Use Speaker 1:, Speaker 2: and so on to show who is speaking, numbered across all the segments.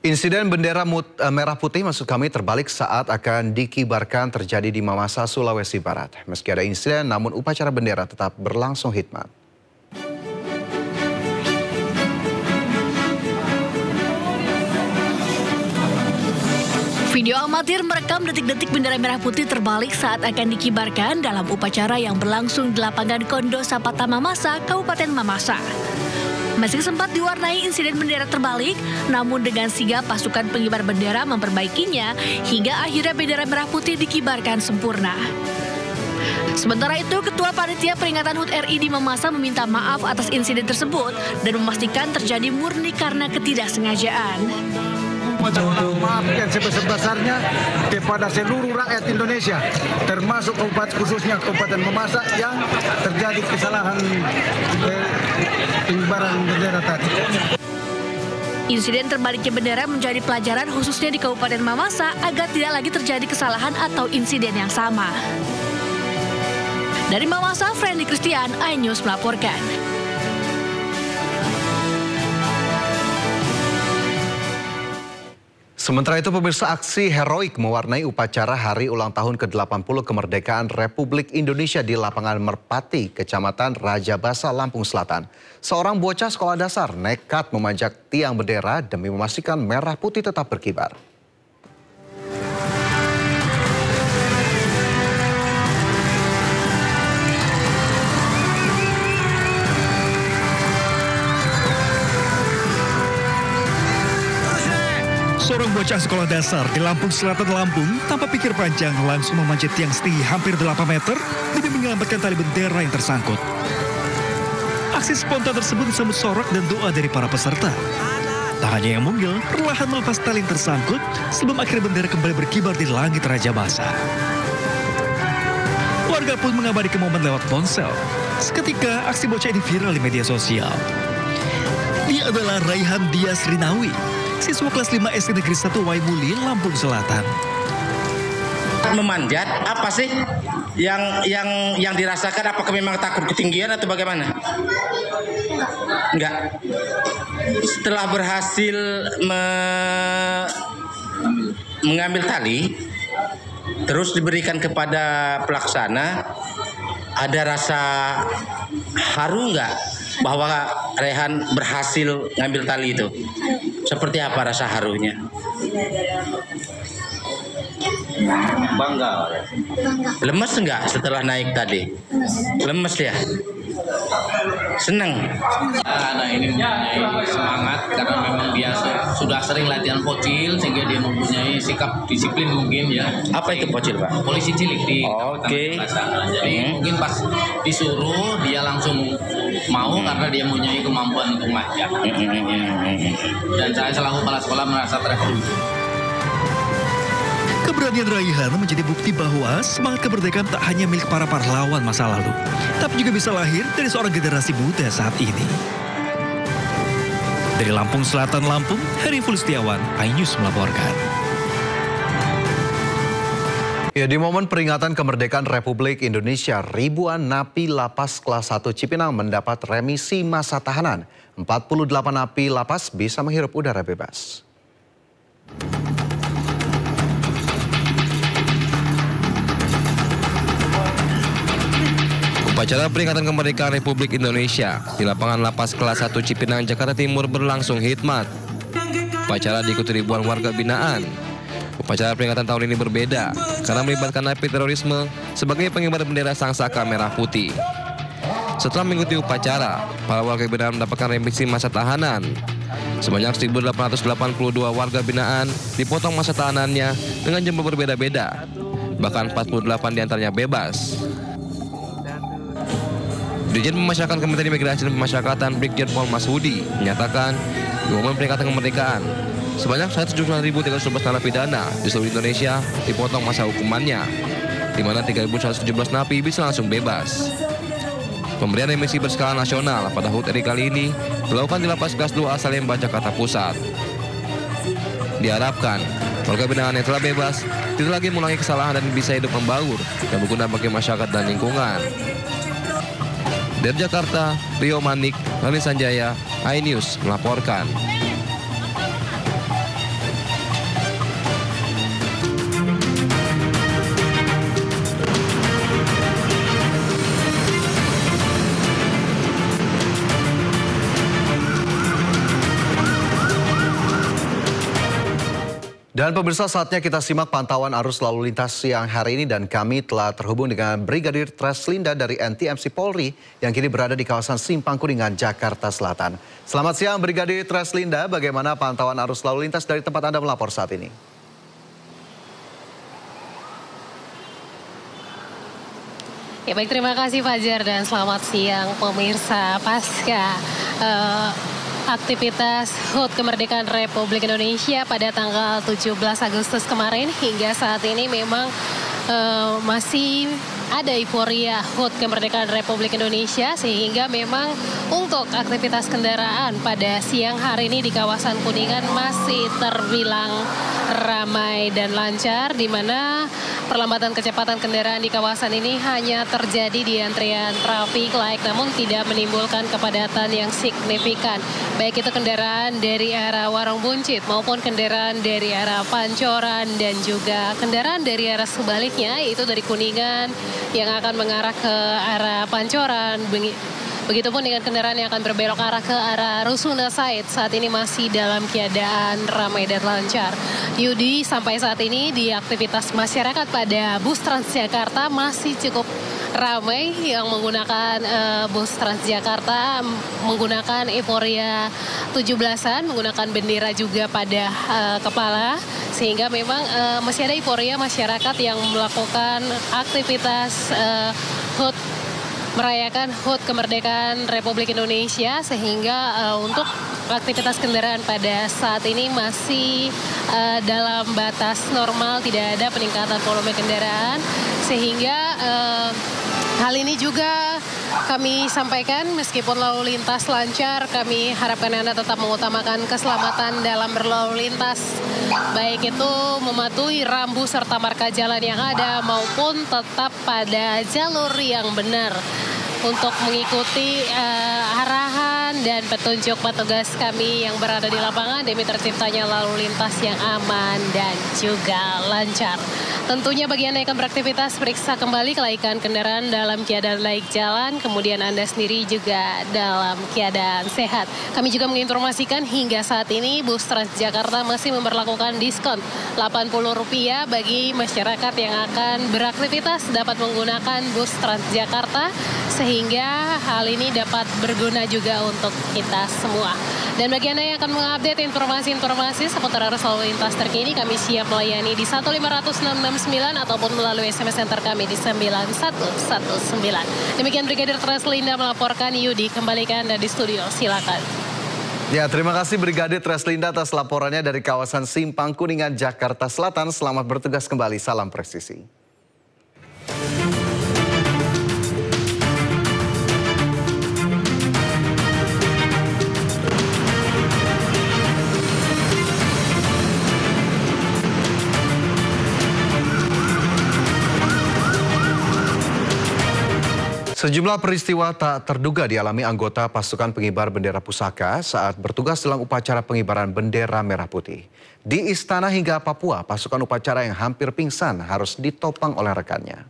Speaker 1: Insiden bendera merah putih maksud kami terbalik saat akan dikibarkan terjadi di Mamasa, Sulawesi Barat. Meski ada insiden, namun upacara bendera tetap berlangsung hikmat.
Speaker 2: Video amatir merekam detik-detik bendera merah putih terbalik saat akan dikibarkan dalam upacara yang berlangsung di lapangan Kondo Sapata Mamasa, Kabupaten Mamasa. Meski sempat diwarnai insiden bendera terbalik, namun dengan sigap pasukan pengibar bendera memperbaikinya hingga akhirnya bendera merah putih dikibarkan sempurna. Sementara itu, Ketua Panitia Peringatan HUT RI di Mamasa meminta maaf atas insiden tersebut dan memastikan terjadi murni karena ketidaksengajaan.
Speaker 3: Mohon maaf yang sebesar-besarnya kepada seluruh rakyat Indonesia, termasuk khususnya Kabupaten Mamasa yang terjadi kesalahan pengibaran bendera tadi.
Speaker 2: Insiden terbaliknya bendera menjadi pelajaran khususnya di Kabupaten Mamasa agar tidak lagi terjadi kesalahan atau insiden yang sama. Dari Mamasa, Friendly Christian, iNews melaporkan.
Speaker 1: Sementara itu, pemirsa, aksi heroik mewarnai upacara hari ulang tahun ke-80 kemerdekaan Republik Indonesia di lapangan Merpati, Kecamatan Raja Basa, Lampung Selatan. Seorang bocah sekolah dasar nekat memanjat tiang bendera demi memastikan merah putih tetap berkibar.
Speaker 4: Seorang bocah sekolah dasar di Lampung Selatan, Lampung, tanpa pikir panjang langsung memanjat tiang setinggi hampir 8 meter demi menyelamatkan tali bendera yang tersangkut. Aksi spontan tersebut disambut sorak dan doa dari para peserta. Tangannya yang mungil perlahan melepas tali yang tersangkut sebelum akhirnya bendera kembali berkibar di langit Raja Basa. Warga pun mengabadikan momen lewat ponsel. Seketika aksi bocah ini viral di media sosial. Dia adalah Raihan Dias Rinawi, siswa kelas 5 SD Negeri 1 Waimuli, Lampung Selatan.
Speaker 5: Memanjat apa sih yang dirasakan? Apakah memang takut ketinggian atau bagaimana? Enggak. Setelah berhasil mengambil tali, terus diberikan kepada pelaksana, ada rasa haru enggak bahwa Rehan berhasil ngambil tali itu? Seperti apa rasa harunya? Bangga. Lemes enggak setelah naik tadi? Lemes ya? Senang.
Speaker 6: Anak ini mempunyai semangat karena memang dia sudah sering latihan pocil sehingga dia mempunyai sikap disiplin mungkin ya.
Speaker 5: Apa itu pocil, Pak?
Speaker 6: Polisi cilik di
Speaker 5: Oke.
Speaker 6: Jadi mungkin pas disuruh dia langsung mau karena dia mempunyai kemampuan untuk manjat. Dan saya selaku kepala sekolah merasa terhibur.
Speaker 4: Keberanian Raihan menjadi bukti bahwa semangat kemerdekaan tak hanya milik para pahlawan masa lalu, tapi juga bisa lahir dari seorang generasi muda saat ini. Dari Lampung Selatan, Lampung, Heri Fulistiawan, iNews melaporkan.
Speaker 1: Ya, di momen peringatan kemerdekaan Republik Indonesia, ribuan napi lapas kelas 1 Cipinang mendapat remisi masa tahanan. 48 napi lapas bisa menghirup udara bebas.
Speaker 7: Upacara peringatan kemerdekaan Republik Indonesia di lapangan lapas kelas 1 Cipinang, Jakarta Timur berlangsung hikmat. Upacara diikuti ribuan warga binaan. Upacara peringatan tahun ini berbeda karena melibatkan napi terorisme sebagai pengibar bendera sangsaka merah putih. Setelah mengikuti upacara, para warga binaan mendapatkan remisi masa tahanan. Sebanyak 1.882 warga binaan dipotong masa tahanannya dengan jumlah berbeda-beda. Bahkan 48 diantaranya bebas. Dirjen Pemasyarakatan Kementerian Imigrasi dan Pemasyarakatan Brigjen Pol Masudi menyatakan di momen peringatan kemerdekaan sebanyak 179.311 narapidana di seluruh Indonesia dipotong masa hukumannya, di mana 3.117 napi bisa langsung bebas. Pemberian remisi berskala nasional pada HUT RI kali ini dilakukan di lapas kelas 2 asal Lembah, Jakarta Pusat. Diharapkan warga binaan yang telah bebas tidak lagi mengulangi kesalahan dan bisa hidup membaur dan berguna bagi masyarakat dan lingkungan. Dari Jakarta, Rio Manik, Rani Sanjaya, iNews melaporkan.
Speaker 1: Dan pemirsa, saatnya kita simak pantauan arus lalu lintas siang hari ini dan kami telah terhubung dengan Brigadir Treslinda dari NTMC Polri yang kini berada di kawasan Simpang Kuningan, Jakarta Selatan. Selamat siang Brigadir Treslinda, bagaimana pantauan arus lalu lintas dari tempat Anda melapor saat ini?
Speaker 8: Ya baik, terima kasih Fajar dan selamat siang pemirsa. Pasca aktivitas HUT Kemerdekaan Republik Indonesia pada tanggal 17 Agustus kemarin hingga saat ini memang masih ada euforia HUT Kemerdekaan Republik Indonesia, sehingga memang untuk aktivitas kendaraan pada siang hari ini di kawasan Kuningan masih terbilang ramai dan lancar, di mana perlambatan kecepatan kendaraan di kawasan ini hanya terjadi di antrian traffic light, namun tidak menimbulkan kepadatan yang signifikan. Baik itu kendaraan dari arah Warung Buncit maupun kendaraan dari arah Pancoran dan juga kendaraan dari arah sebaliknya, yaitu dari Kuningan yang akan mengarah ke arah Pancoran. Begitupun dengan kendaraan yang akan berbelok arah ke arah Rusuna Said, saat ini masih dalam keadaan ramai dan lancar. Yudi, sampai saat ini di aktivitas masyarakat pada bus Transjakarta masih cukup ramai yang menggunakan bus Transjakarta, menggunakan euforia 17-an, menggunakan bendera juga pada kepala, sehingga memang masih ada euforia masyarakat yang melakukan aktivitas HUT, merayakan HUT Kemerdekaan Republik Indonesia, sehingga untuk aktivitas kendaraan pada saat ini masih dalam batas normal, tidak ada peningkatan volume kendaraan, sehingga hal ini juga kami sampaikan, meskipun lalu lintas lancar, kami harapkan Anda tetap mengutamakan keselamatan dalam berlalu lintas, baik itu mematuhi rambu serta marka jalan yang ada maupun tetap pada jalur yang benar untuk mengikuti arahan dan petunjuk petugas kami yang berada di lapangan demi terciptanya lalu lintas yang aman dan juga lancar. Tentunya bagi Anda yang akan beraktivitas, periksa kembali kelaikan kendaraan dalam keadaan laik jalan, kemudian Anda sendiri juga dalam keadaan sehat. Kami juga menginformasikan hingga saat ini bus Transjakarta masih memberlakukan diskon Rp80 bagi masyarakat yang akan beraktivitas dapat menggunakan bus Transjakarta, sehingga hal ini dapat berguna juga untuk kita semua. Dan bagi Anda yang akan mengupdate informasi-informasi seputar arus lalu lintas terkini, kami siap melayani di 1506669 ataupun melalui SMS center kami di 9119. Demikian Brigadir Treslinda melaporkan. Yudi, kembali ke Anda di studio, silakan.
Speaker 1: Ya, terima kasih Brigadir Treslinda atas laporannya dari kawasan Simpang Kuningan, Jakarta Selatan. Selamat bertugas kembali, salam presisi. Sejumlah peristiwa tak terduga dialami anggota pasukan pengibar bendera pusaka saat bertugas dalam upacara pengibaran bendera merah putih. Di Istana hingga Papua, pasukan upacara yang hampir pingsan harus ditopang oleh rekannya.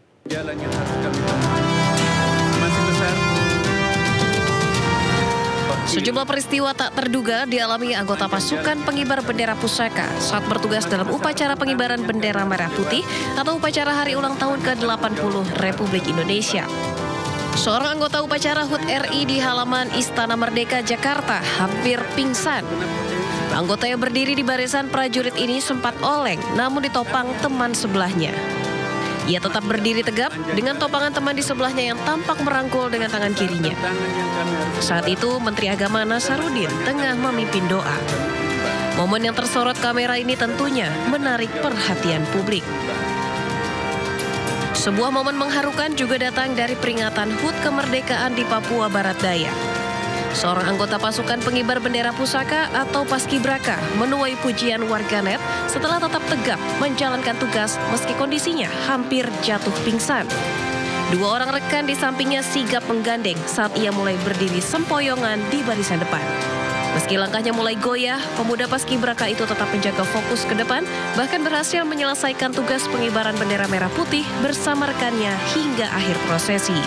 Speaker 9: Sejumlah peristiwa tak terduga dialami anggota pasukan pengibar bendera pusaka saat bertugas dalam upacara pengibaran bendera merah putih atau upacara hari ulang tahun ke-80 Republik Indonesia. Seorang anggota upacara HUT RI di halaman Istana Merdeka, Jakarta hampir pingsan. Anggota yang berdiri di barisan prajurit ini sempat oleng, namun ditopang teman sebelahnya. Ia tetap berdiri tegap dengan topangan teman di sebelahnya yang tampak merangkul dengan tangan kirinya. Saat itu Menteri Agama Nasaruddin tengah memimpin doa. Momen yang tersorot kamera ini tentunya menarik perhatian publik. Sebuah momen mengharukan juga datang dari peringatan HUT kemerdekaan di Papua Barat Daya. Seorang anggota pasukan pengibar bendera pusaka atau Paskibraka menuai pujian warganet setelah tetap tegap menjalankan tugas meski kondisinya hampir jatuh pingsan. Dua orang rekan di sampingnya sigap menggandeng saat ia mulai berdiri sempoyongan di barisan depan. Meski langkahnya mulai goyah, pemuda Paskibraka itu tetap menjaga fokus ke depan, bahkan berhasil menyelesaikan tugas pengibaran bendera merah putih bersama rekannya hingga akhir prosesi.